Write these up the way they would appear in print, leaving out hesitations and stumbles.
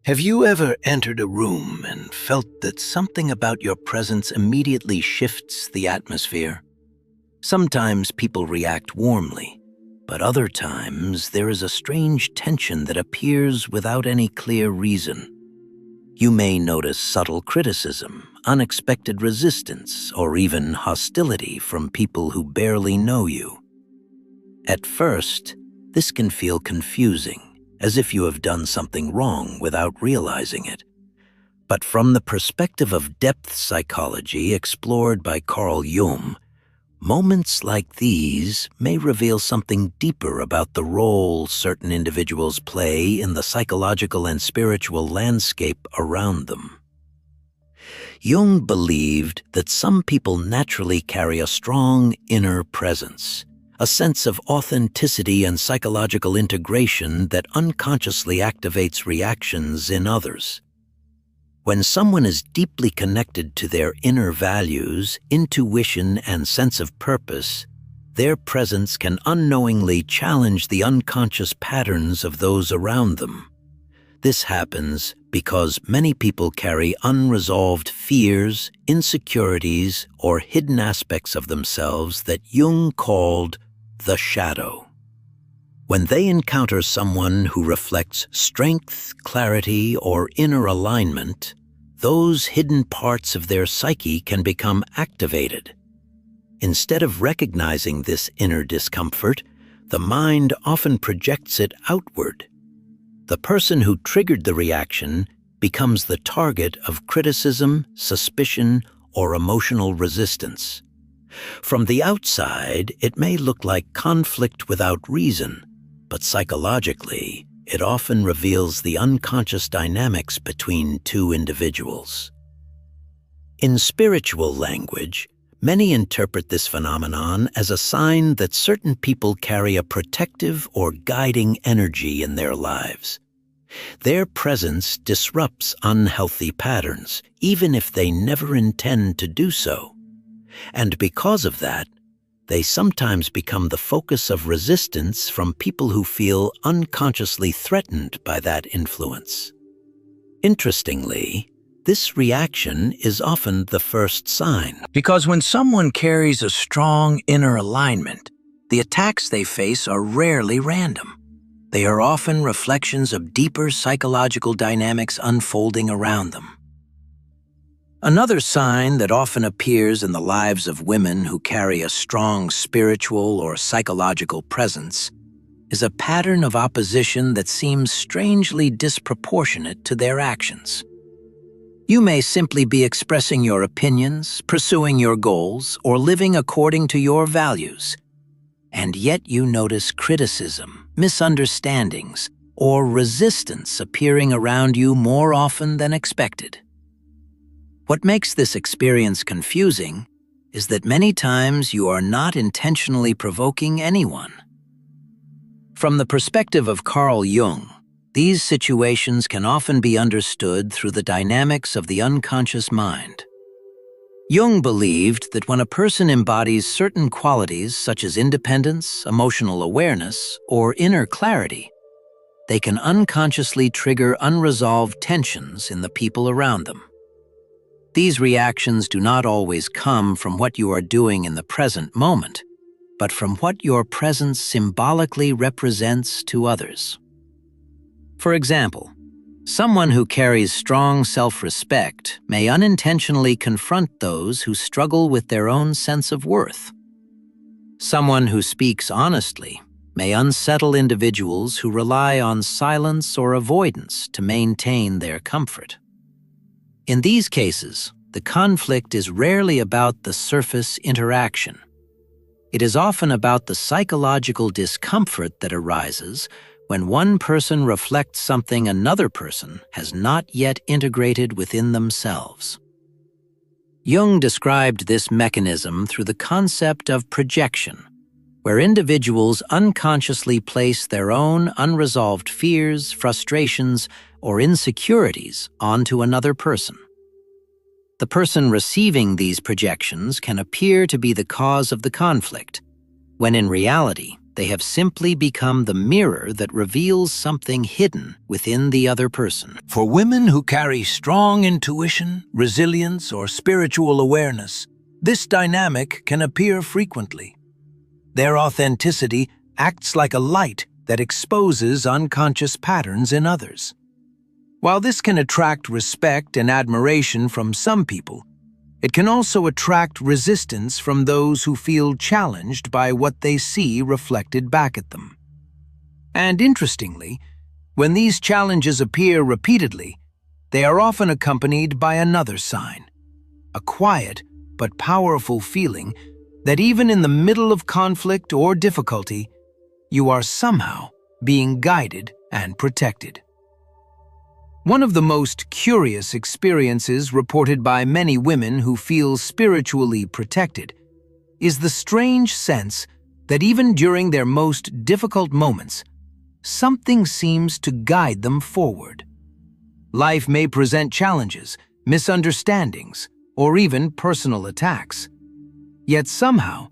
Have you ever entered a room and felt that something about your presence immediately shifts the atmosphere? Sometimes people react warmly, but other times there is a strange tension that appears without any clear reason. You may notice subtle criticism, unexpected resistance, or even hostility from people who barely know you. At first, this can feel confusing, as if you have done something wrong without realizing it. But from the perspective of depth psychology explored by Carl Jung, moments like these may reveal something deeper about the role certain individuals play in the psychological and spiritual landscape around them. Jung believed that some people naturally carry a strong inner presence, a sense of authenticity and psychological integration that unconsciously activates reactions in others. When someone is deeply connected to their inner values, intuition, and sense of purpose, their presence can unknowingly challenge the unconscious patterns of those around them. This happens because many people carry unresolved fears, insecurities, or hidden aspects of themselves that Jung called the shadow. When they encounter someone who reflects strength, clarity, or inner alignment, those hidden parts of their psyche can become activated. Instead of recognizing this inner discomfort, the mind often projects it outward. The person who triggered the reaction becomes the target of criticism, suspicion, or emotional resistance. From the outside, it may look like conflict without reason, but psychologically, it often reveals the unconscious dynamics between two individuals. In spiritual language, many interpret this phenomenon as a sign that certain people carry a protective or guiding energy in their lives. Their presence disrupts unhealthy patterns, even if they never intend to do so. And because of that, they sometimes become the focus of resistance from people who feel unconsciously threatened by that influence. Interestingly, this reaction is often the first sign. Because when someone carries a strong inner alignment, the attacks they face are rarely random. They are often reflections of deeper psychological dynamics unfolding around them. Another sign that often appears in the lives of women who carry a strong spiritual or psychological presence is a pattern of opposition that seems strangely disproportionate to their actions. You may simply be expressing your opinions, pursuing your goals, or living according to your values, and yet you notice criticism, misunderstandings, or resistance appearing around you more often than expected. What makes this experience confusing is that many times you are not intentionally provoking anyone. From the perspective of Carl Jung, these situations can often be understood through the dynamics of the unconscious mind. Jung believed that when a person embodies certain qualities such as independence, emotional awareness, or inner clarity, they can unconsciously trigger unresolved tensions in the people around them. These reactions do not always come from what you are doing in the present moment, but from what your presence symbolically represents to others. For example, someone who carries strong self-respect may unintentionally confront those who struggle with their own sense of worth. Someone who speaks honestly may unsettle individuals who rely on silence or avoidance to maintain their comfort. In these cases, the conflict is rarely about the surface interaction. It is often about the psychological discomfort that arises when one person reflects something another person has not yet integrated within themselves. Jung described this mechanism through the concept of projection, where individuals unconsciously place their own unresolved fears, frustrations, or insecurities onto another person. The person receiving these projections can appear to be the cause of the conflict, when in reality, They have simply become the mirror that reveals something hidden within the other person. For women who carry strong intuition, resilience, or spiritual awareness, this dynamic can appear frequently. Their authenticity acts like a light that exposes unconscious patterns in others. While this can attract respect and admiration from some people, it can also attract resistance from those who feel challenged by what they see reflected back at them. And interestingly, when these challenges appear repeatedly, they are often accompanied by another sign, a quiet but powerful feeling that even in the middle of conflict or difficulty, you are somehow being guided and protected. One of the most curious experiences reported by many women who feel spiritually protected is the strange sense that even during their most difficult moments, something seems to guide them forward. Life may present challenges, misunderstandings, or even personal attacks. Yet somehow,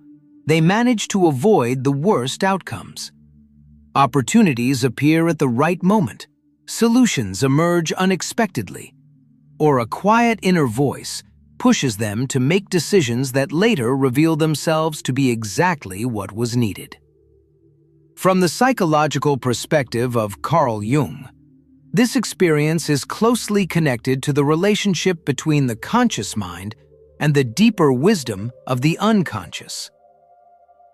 they manage to avoid the worst outcomes. Opportunities appear at the right moment. Solutions emerge unexpectedly, or a quiet inner voice pushes them to make decisions that later reveal themselves to be exactly what was needed. From the psychological perspective of Carl Jung, this experience is closely connected to the relationship between the conscious mind and the deeper wisdom of the unconscious.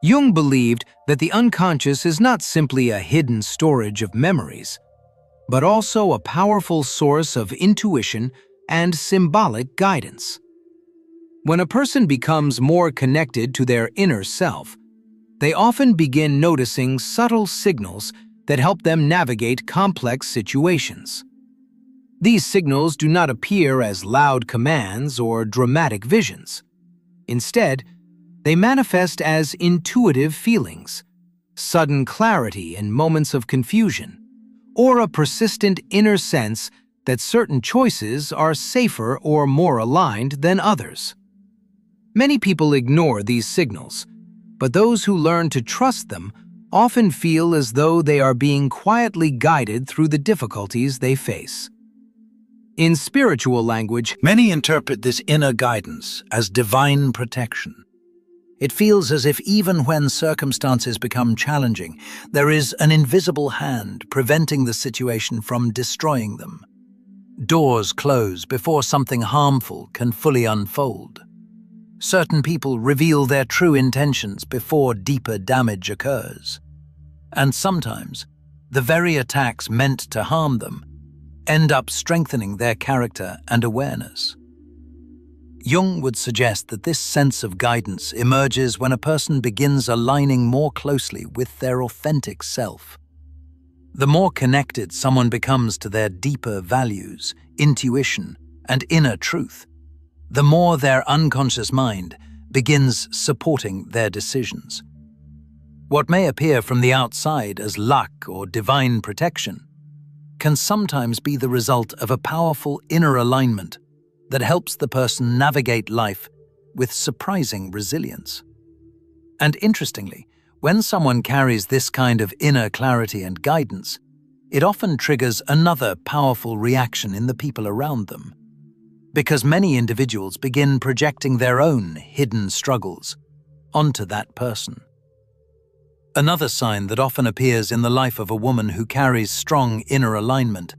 Jung believed that the unconscious is not simply a hidden storage of memories, but also a powerful source of intuition and symbolic guidance. When a person becomes more connected to their inner self, they often begin noticing subtle signals that help them navigate complex situations. These signals do not appear as loud commands or dramatic visions. Instead, they manifest as intuitive feelings, sudden clarity in moments of confusion, or a persistent inner sense that certain choices are safer or more aligned than others. Many people ignore these signals, but those who learn to trust them often feel as though they are being quietly guided through the difficulties they face. In spiritual language, many interpret this inner guidance as divine protection. It feels as if even when circumstances become challenging, there is an invisible hand preventing the situation from destroying them. Doors close before something harmful can fully unfold. Certain people reveal their true intentions before deeper damage occurs. And sometimes, the very attacks meant to harm them end up strengthening their character and awareness. Jung would suggest that this sense of guidance emerges when a person begins aligning more closely with their authentic self. The more connected someone becomes to their deeper values, intuition, and inner truth, the more their unconscious mind begins supporting their decisions. What may appear from the outside as luck or divine protection can sometimes be the result of a powerful inner alignment that helps the person navigate life with surprising resilience. And interestingly, when someone carries this kind of inner clarity and guidance, it often triggers another powerful reaction in the people around them, because many individuals begin projecting their own hidden struggles onto that person. Another sign that often appears in the life of a woman who carries strong inner alignment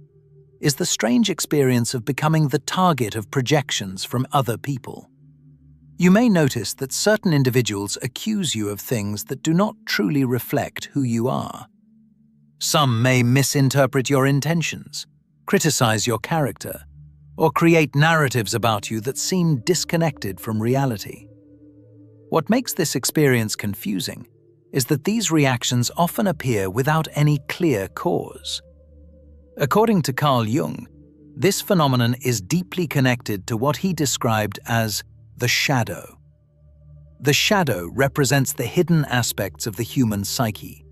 is the strange experience of becoming the target of projections from other people. You may notice that certain individuals accuse you of things that do not truly reflect who you are. Some may misinterpret your intentions, criticize your character, or create narratives about you that seem disconnected from reality. What makes this experience confusing is that these reactions often appear without any clear cause. According to Carl Jung, this phenomenon is deeply connected to what he described as the shadow. The shadow represents the hidden aspects of the human psyche: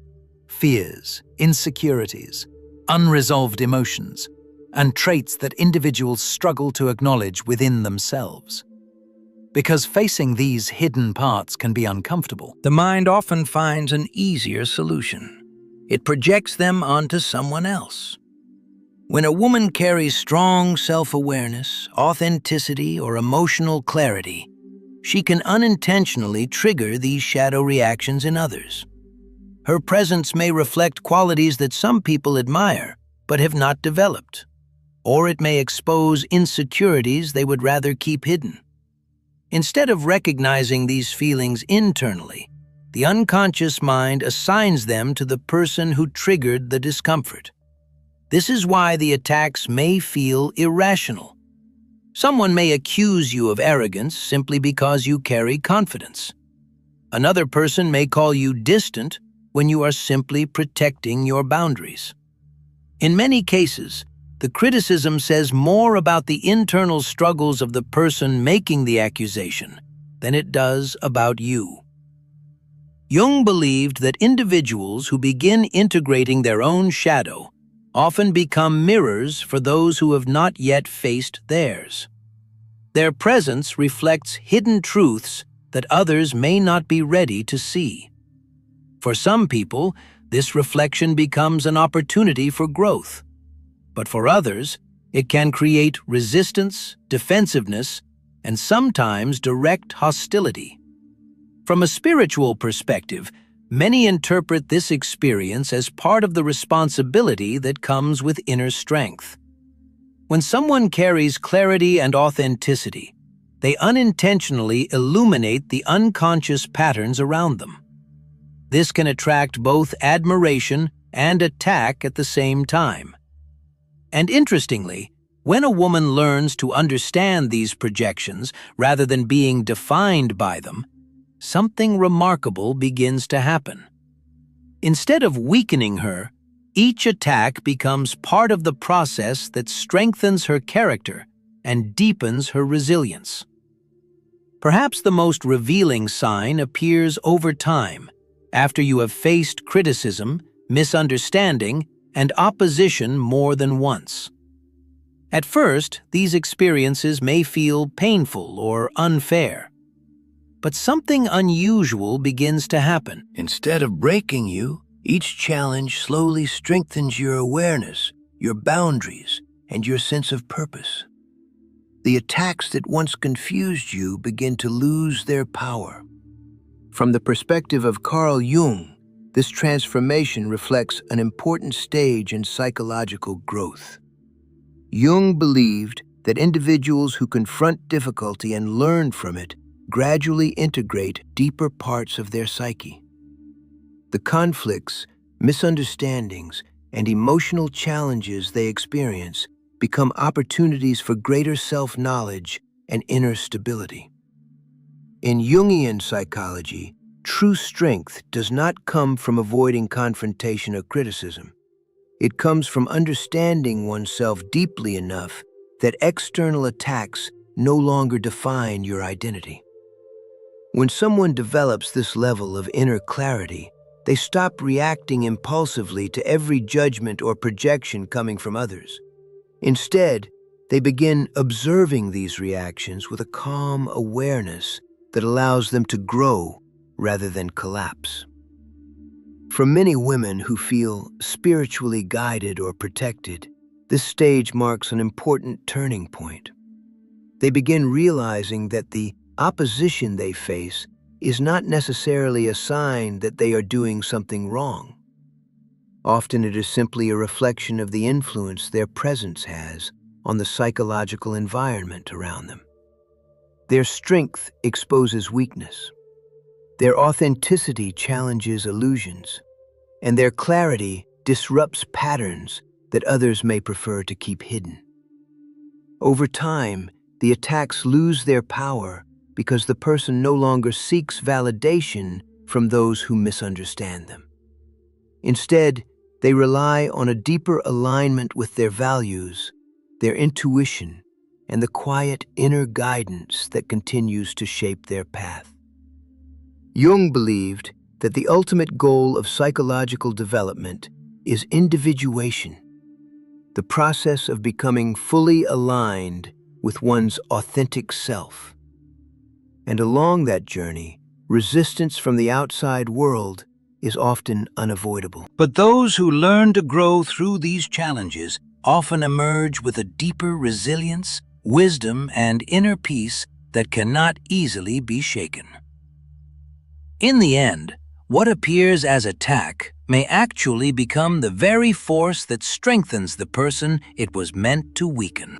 fears, insecurities, unresolved emotions, and traits that individuals struggle to acknowledge within themselves. Because facing these hidden parts can be uncomfortable. The mind often finds an easier solution. It projects them onto someone else. When a woman carries strong self-awareness, authenticity, or emotional clarity, she can unintentionally trigger these shadow reactions in others. Her presence may reflect qualities that some people admire but have not developed, or it may expose insecurities they would rather keep hidden. Instead of recognizing these feelings internally, the unconscious mind assigns them to the person who triggered the discomfort. This is why the attacks may feel irrational. Someone may accuse you of arrogance simply because you carry confidence. Another person may call you distant when you are simply protecting your boundaries. In many cases, the criticism says more about the internal struggles of the person making the accusation than it does about you. Jung believed that individuals who begin integrating their own shadow often become mirrors for those who have not yet faced theirs. Their presence reflects hidden truths that others may not be ready to see. For some people, this reflection becomes an opportunity for growth. But for others, it can create resistance, defensiveness, and sometimes direct hostility. From a spiritual perspective, many interpret this experience as part of the responsibility that comes with inner strength. When someone carries clarity and authenticity, they unintentionally illuminate the unconscious patterns around them. This can attract both admiration and attack at the same time. And interestingly, when a woman learns to understand these projections rather than being defined by them, something remarkable begins to happen. Instead of weakening her, each attack becomes part of the process that strengthens her character and deepens her resilience. Perhaps the most revealing sign appears over time, after you have faced criticism, misunderstanding, and opposition more than once. At first, these experiences may feel painful or unfair. But something unusual begins to happen. Instead of breaking you, each challenge slowly strengthens your awareness, your boundaries, and your sense of purpose. The attacks that once confused you begin to lose their power. From the perspective of Carl Jung, this transformation reflects an important stage in psychological growth. Jung believed that individuals who confront difficulty and learn from it gradually integrate deeper parts of their psyche. The conflicts, misunderstandings, and emotional challenges they experience become opportunities for greater self-knowledge and inner stability. In Jungian psychology, true strength does not come from avoiding confrontation or criticism. It comes from understanding oneself deeply enough that external attacks no longer define your identity. When someone develops this level of inner clarity, they stop reacting impulsively to every judgment or projection coming from others. Instead, they begin observing these reactions with a calm awareness that allows them to grow rather than collapse. For many women who feel spiritually guided or protected, this stage marks an important turning point. They begin realizing that the opposition they face is not necessarily a sign that they are doing something wrong. Often it is simply a reflection of the influence their presence has on the psychological environment around them. Their strength exposes weakness. Their authenticity challenges illusions, and their clarity disrupts patterns that others may prefer to keep hidden. Over time, the attacks lose their power because the person no longer seeks validation from those who misunderstand them. Instead, they rely on a deeper alignment with their values, their intuition, and the quiet inner guidance that continues to shape their path. Jung believed that the ultimate goal of psychological development is individuation, the process of becoming fully aligned with one's authentic self. And along that journey, resistance from the outside world is often unavoidable. But those who learn to grow through these challenges often emerge with a deeper resilience, wisdom, and inner peace that cannot easily be shaken. In the end, what appears as attack may actually become the very force that strengthens the person it was meant to weaken.